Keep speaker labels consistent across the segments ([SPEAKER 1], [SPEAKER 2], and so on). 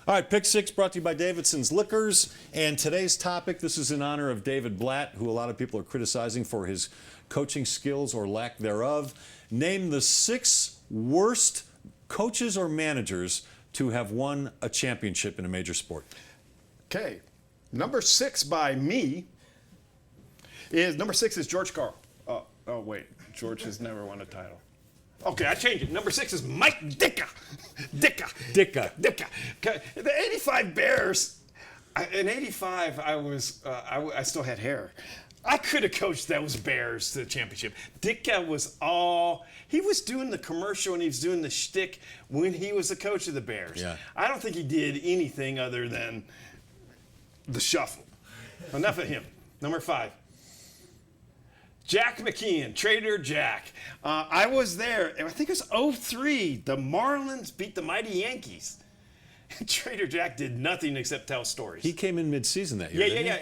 [SPEAKER 1] All right, Pick Six brought to you by Davidson's Liquors. And today's topic, this is in honor of David Blatt, who a lot of people are criticizing for his coaching skills or lack thereof. Name the 6 worst coaches or managers to have won a championship in a major sport.
[SPEAKER 2] Okay. Number 6 by me is George Karl. Oh, wait. George has never won a title. Okay, I changed it. Number 6 is Mike Ditka. Ditka. Okay, the 85 Bears. In 85, I still had hair. I could have coached those Bears to the championship. Ditka he was doing the commercial and he was doing the shtick when he was the coach of the Bears.
[SPEAKER 1] Yeah.
[SPEAKER 2] I don't think he did anything other than the shuffle. Enough of him. Number 5. Jack McKeon, Trader Jack. I was there, and I think it was 03. The Marlins beat the mighty Yankees. Trader Jack did nothing except tell stories.
[SPEAKER 1] He came in mid-season that year.
[SPEAKER 2] Yeah.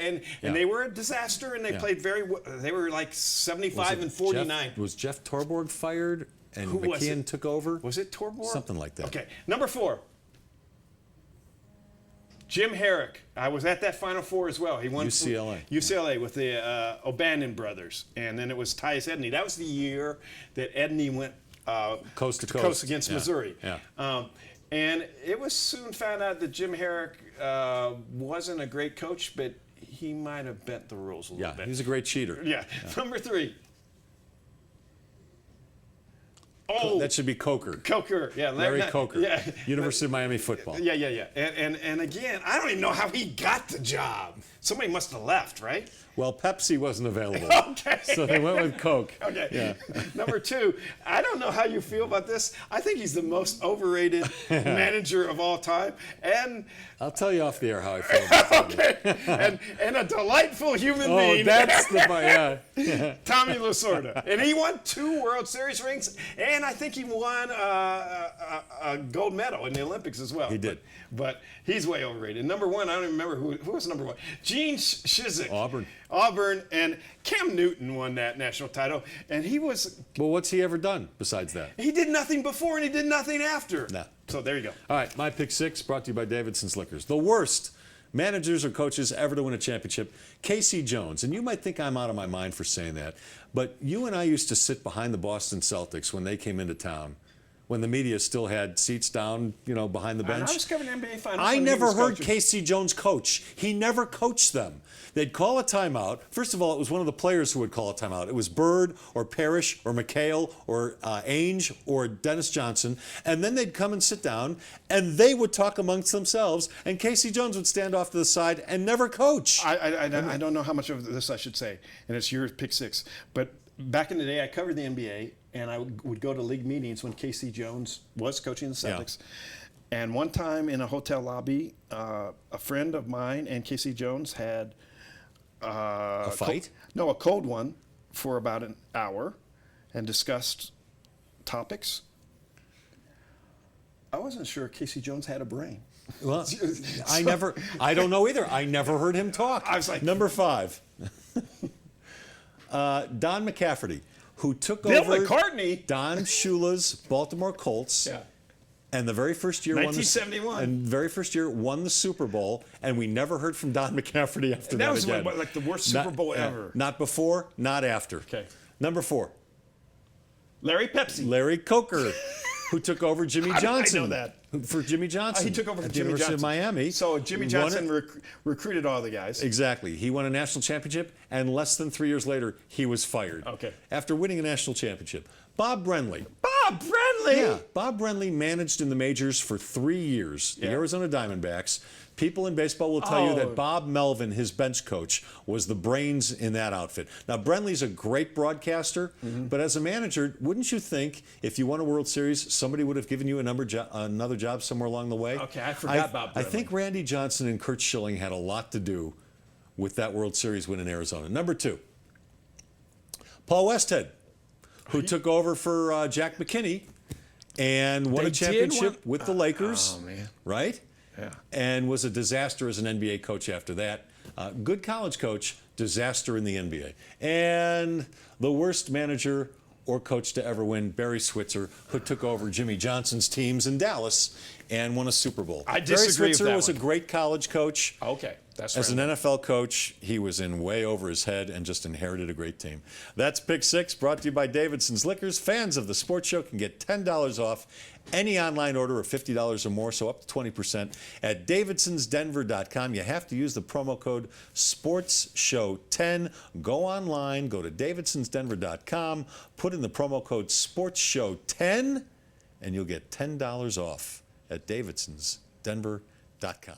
[SPEAKER 2] And they were a disaster, and they played very well. They were like 75 and 49.
[SPEAKER 1] Was Jeff Torborg fired and McKeon took over?
[SPEAKER 2] Was it Torborg?
[SPEAKER 1] Something like that.
[SPEAKER 2] Okay. Number 4. Jim Herrick. I was at that Final Four as well. He won UCLA with the O'Bannon brothers, and then it was Tyus Edney. That was the year that Edney went
[SPEAKER 1] coast to coast
[SPEAKER 2] against Missouri.
[SPEAKER 1] Yeah.
[SPEAKER 2] And it was soon found out that Jim Herrick wasn't a great coach, but he might have bent the rules a little bit.
[SPEAKER 1] Yeah, he's a great cheater.
[SPEAKER 2] Yeah. Number 3.
[SPEAKER 1] That should be Coker.
[SPEAKER 2] Yeah.
[SPEAKER 1] Larry Coker.
[SPEAKER 2] Yeah.
[SPEAKER 1] University of Miami football.
[SPEAKER 2] Yeah. And again, I don't even know how he got the job. Somebody must have left, right?
[SPEAKER 1] Well, Pepsi wasn't available.
[SPEAKER 2] Okay.
[SPEAKER 1] So they went with Coke.
[SPEAKER 2] Okay.
[SPEAKER 1] Yeah.
[SPEAKER 2] Number 2, I don't know how you feel about this. I think he's the most overrated manager of all time. And
[SPEAKER 1] I'll tell you off the air how I feel about that.
[SPEAKER 2] Okay. and a delightful human being.
[SPEAKER 1] Oh, that's the yeah.
[SPEAKER 2] Tommy Lasorda. And he won 2 World Series rings, and I think he won a gold medal in the Olympics as well.
[SPEAKER 1] He did.
[SPEAKER 2] But he's way overrated. Number 1, I don't even remember who was number 1. Gene Chizik. Auburn, and Cam Newton won that national title, and he was...
[SPEAKER 1] Well, what's he ever done besides that?
[SPEAKER 2] He did nothing before, and he did nothing after.
[SPEAKER 1] Nah.
[SPEAKER 2] So there you go.
[SPEAKER 1] All right, my Pick 6 brought to you by Davidson's Liquors. The worst managers or coaches ever to win a championship, Casey Jones. And you might think I'm out of my mind for saying that, but you and I used to sit behind the Boston Celtics when they came into town, when the media still had seats down, behind the bench.
[SPEAKER 2] I was covering NBA Finals.
[SPEAKER 1] I never heard Casey Jones coach. He never coached them. They'd call a timeout. First of all, it was one of the players who would call a timeout. It was Bird or Parrish or McHale or Ainge or Dennis Johnson. And then they'd come and sit down, and they would talk amongst themselves, and Casey Jones would stand off to the side and never coach.
[SPEAKER 2] I don't know how much of this I should say, and it's your Pick 6. But back in the day, I covered the NBA, and I would go to league meetings when Casey Jones was coaching the Celtics. Yeah. And one time in a hotel lobby, a friend of mine and Casey Jones had
[SPEAKER 1] a fight?
[SPEAKER 2] A cold one for about an hour and discussed topics. I wasn't sure Casey Jones had a brain.
[SPEAKER 1] Well, I don't know either. I never heard him talk.
[SPEAKER 2] I was like...
[SPEAKER 1] Number 5. Don McCafferty, who took
[SPEAKER 2] Bill
[SPEAKER 1] over
[SPEAKER 2] McCartney.
[SPEAKER 1] Don Shula's Baltimore Colts.
[SPEAKER 2] Yeah.
[SPEAKER 1] And the very first year
[SPEAKER 2] 1971.
[SPEAKER 1] Won the Super Bowl, and we never heard from Don McCafferty after that again.
[SPEAKER 2] That was like the worst Super Bowl ever.
[SPEAKER 1] Not before, not after.
[SPEAKER 2] Okay.
[SPEAKER 1] Number 4.
[SPEAKER 2] Larry
[SPEAKER 1] Coker, who took over Jimmy Johnson.
[SPEAKER 2] I know that.
[SPEAKER 1] For Jimmy Johnson.
[SPEAKER 2] He took over for
[SPEAKER 1] at the
[SPEAKER 2] Jimmy
[SPEAKER 1] University
[SPEAKER 2] Johnson.
[SPEAKER 1] of Miami.
[SPEAKER 2] So Jimmy Johnson recruited all the guys.
[SPEAKER 1] Exactly. He won a national championship, and less than 3 years later, he was fired.
[SPEAKER 2] Okay.
[SPEAKER 1] After winning a national championship. Bob Brenly.
[SPEAKER 2] Bob Brenly?
[SPEAKER 1] Yeah. Bob Brenly managed in the majors for 3 years, the Arizona Diamondbacks. People in baseball will tell you that Bob Melvin, his bench coach, was the brains in that outfit. Now, Brenly's a great broadcaster, but as a manager, wouldn't you think if you won a World Series, somebody would have given you another job somewhere along the way?
[SPEAKER 2] Okay, I forgot Bob Brenly.
[SPEAKER 1] I think Randy Johnson and Curt Schilling had a lot to do with that World Series win in Arizona. Number 2, Paul Westhead, who took over for Jack McKinney and won a championship with the Lakers, right?
[SPEAKER 2] Yeah.
[SPEAKER 1] And was a disaster as an NBA coach after that. Good college coach, disaster in the NBA. And the worst manager or coach to ever win, Barry Switzer, who took over Jimmy Johnson's teams in Dallas and won a Super Bowl.
[SPEAKER 2] I disagree with
[SPEAKER 1] Barry Switzer
[SPEAKER 2] that
[SPEAKER 1] was
[SPEAKER 2] one.
[SPEAKER 1] a great college coach.
[SPEAKER 2] Okay, that's
[SPEAKER 1] As an
[SPEAKER 2] random.
[SPEAKER 1] NFL coach, he was in way over his head and just inherited a great team. That's Pick Six, brought to you by Davidson's Liquors. Fans of the sports show can get $10 off any online order of $50 or more, so up to 20% at davidsonsdenver.com. You have to use the promo code SPORTSSHOW10. Go online, go to davidsonsdenver.com, put in the promo code SPORTSSHOW10, and you'll get $10 off at davidsonsdenver.com.